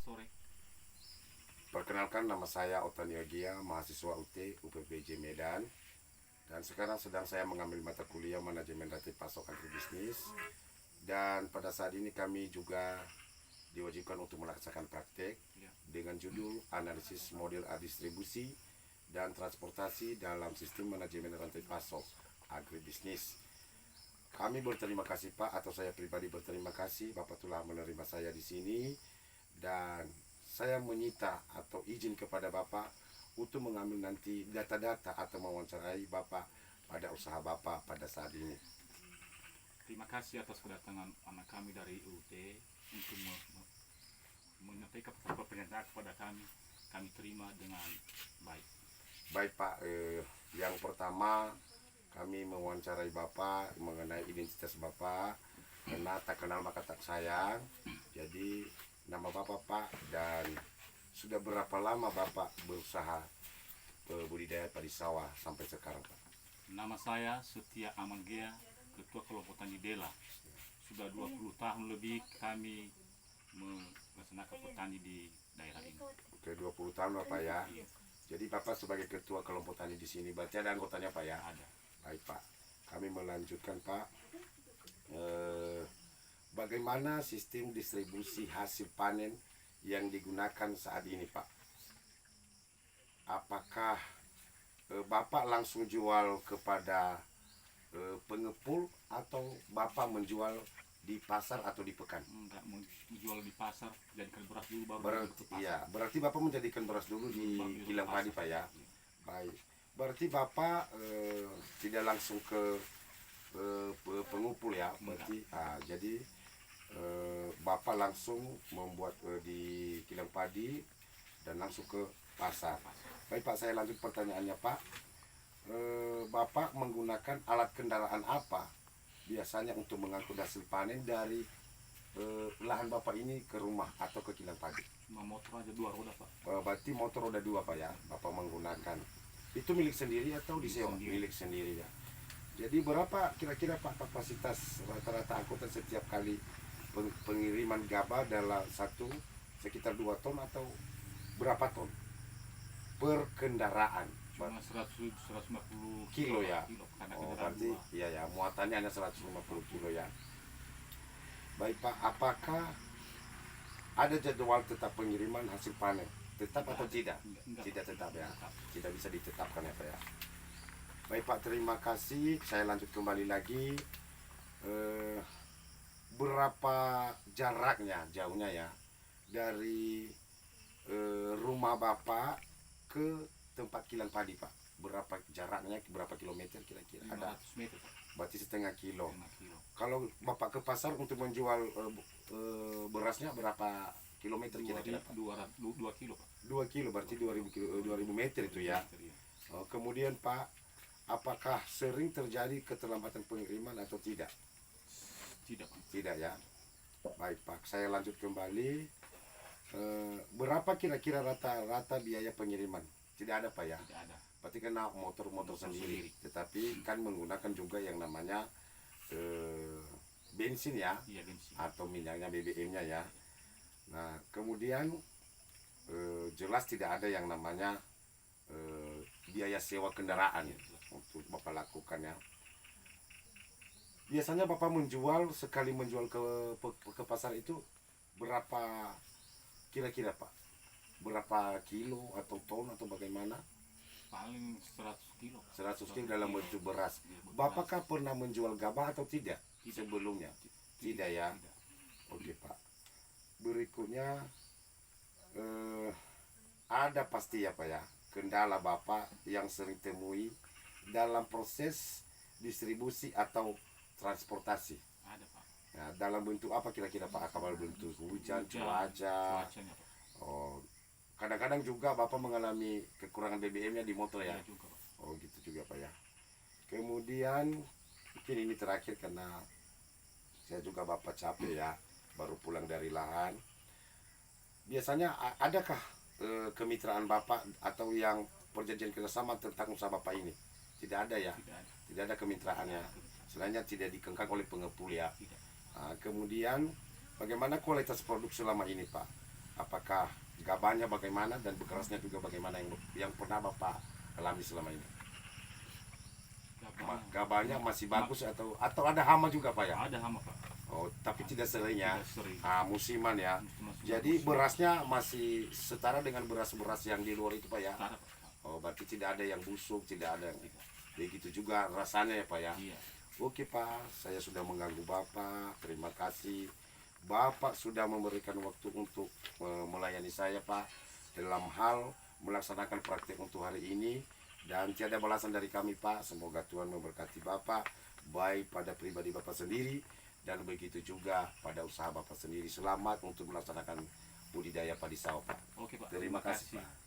sore. Perkenalkan, nama saya Otani Agia, mahasiswa UT UPPJ Medan. Dan sekarang sedang saya mengambil mata kuliah manajemen rantai pasok agribisnis. Dan pada saat ini kami juga diwajibkan untuk melaksanakan praktek dengan judul analisis model distribusi dan transportasi dalam sistem manajemen rantai pasok agribisnis. Kami berterima kasih Pak, atau saya pribadi berterima kasih Bapak telah menerima saya di sini, dan saya menyita atau izin kepada Bapak untuk mengambil nanti data-data atau mewawancarai Bapak pada usaha Bapak pada saat ini. Terima kasih atas kedatangan anak kami dari UT untuk menyampaikan pernyataan kepada kami. Kami terima dengan baik. Baik Pak, yang pertama kami mewawancarai Bapak mengenai identitas Bapak, karena tak kenal maka tak sayang. Jadi nama Bapak Pak, dan sudah berapa lama Bapak berusaha budidaya padi sawah sampai sekarang Pak? Nama saya Setia Amanggea, Ketua Kelompok Tani Dela. Sudah 20 tahun lebih kami melaksanakan petani di daerah ini. Oke, 20 tahun Bapak ya. Iya. Jadi Bapak sebagai Ketua Kelompok Tani di sini, berarti ada anggotanya Pak ya? Ada. Baik Pak, kami melanjutkan Pak. Bagaimana sistem distribusi hasil panen yang digunakan saat ini Pak? Apakah Bapak langsung jual kepada pengepul atau Bapak menjual di pasar atau di pekan? Enggak menjual di pasar, jadikan beras dulu baru Berarti, ke pasar. iya, berarti Bapak menjadikan beras dulu di Baru ke kilang padi pasar. Pak ya? Iya. Baik, berarti Bapak tidak langsung ke pengupul ya? Berarti jadi Bapak langsung membuat di kilang padi dan langsung ke pasar. Baik Pak, saya lanjut pertanyaannya Pak. Bapak menggunakan alat kendaraan apa biasanya untuk mengangkut hasil panen dari lahan Bapak ini ke rumah atau ke kilang padi? Cuma motor aja 2 roda Pak. Berarti motor roda 2 Pak ya, Bapak menggunakan. Itu milik sendiri atau disewa? Sendiri. Milik sendiri ya. Jadi berapa kira-kira Pak kapasitas rata-rata angkutan setiap kali pengiriman gabah dalam satu, sekitar 2 ton atau berapa ton per kendaraan? Cuma 150 Kilo ya? karena Oh, kendaraan berarti dua. iya ya, muatannya hanya 150 kilo ya. Baik Pak, apakah ada jadwal tetap pengiriman hasil panen? Tetap atau tidak? Enggak. Tidak tetap ya. Tetap. Tidak bisa ditetapkan ya Pak ya. Baik Pak, terima kasih. Saya lanjut kembali lagi. Berapa jaraknya, jauhnya ya, dari rumah Bapak ke tempat kilang padi Pak? Berapa jaraknya, berapa kilometer kira-kira? Ada 500 meter Pak. berarti setengah kilo. 5 kilo. Kalau Bapak ke pasar untuk menjual berasnya berapa kilometer 2 kira-kira Pak? kilo Pak. 2 kilo, berarti 2000 meter itu ya. Meter, ya. Oh, kemudian Pak, apakah sering terjadi keterlambatan pengiriman atau tidak? Tidak Pak. Tidak ya. Baik Pak, saya lanjut kembali. Berapa kira-kira rata-rata biaya pengiriman? Tidak ada Pak ya? Tidak ada. Berarti kena motor-motor Motor sendiri. sendiri. Tetapi kan menggunakan juga yang namanya bensin ya, Iya bensin. atau minyaknya BBM-nya ya. Nah, kemudian jelas tidak ada yang namanya biaya sewa kendaraan untuk Bapak lakukan ya. Biasanya Bapak menjual, sekali menjual ke pasar itu berapa kira-kira Pak? Berapa kilo atau ton atau bagaimana? Paling 100 kilo. 100 kilo dalam bentuk beras. Iya, bentuk Bapakah pernah menjual gabah atau tidak Tidak. sebelumnya? Tidak ya. Tidak. Oke Pak. Berikutnya ada pasti ya Pak ya kendala Bapak yang sering temui dalam proses distribusi atau transportasi. Ada Pak. Nah, dalam bentuk apa kira-kira Pak? Apakah bentuk hujan, cuaca? Cuacanya Pak. Oh, kadang-kadang juga Bapak mengalami kekurangan BBM-nya di motor ya? Iya juga Pak. Oh gitu juga Pak ya. Kemudian mungkin ini terakhir karena saya juga Bapak capek ya, baru pulang dari lahan. Biasanya adakah kemitraan Bapak atau yang perjanjian kerjasama tentang usaha Bapak ini? Tidak ada ya? Tidak ada. Tidak ada kemitraannya. Selainnya tidak dikengkang oleh pengepul ya. Tidak. Kemudian bagaimana kualitas produk selama ini Pak? apakah gabahnya bagaimana dan bekerasnya juga bagaimana yang pernah Bapak alami selama ini? Gabahnya masih bagus atau ada hama juga Pak ya? Ada hama Pak. Oh, tapi tidak sering ya. Tidak sering. Musiman ya. Masih Jadi bagus. berasnya masih setara dengan beras-beras yang di luar itu Pak ya? Setara, Pak. Oh, berarti tidak ada yang busuk, tidak ada yang begitu juga rasanya ya Pak ya? Iya. Oke Pak, saya sudah mengganggu Bapak. Terima kasih. Bapak sudah memberikan waktu untuk melayani saya Pak dalam hal melaksanakan praktek untuk hari ini, dan tiada balasan dari kami Pak. Semoga Tuhan memberkati Bapak baik pada pribadi Bapak sendiri dan begitu juga pada usaha Bapak sendiri. Selamat untuk melaksanakan budidaya padi sawah Pak. Oke Pak. Terima kasih Pak.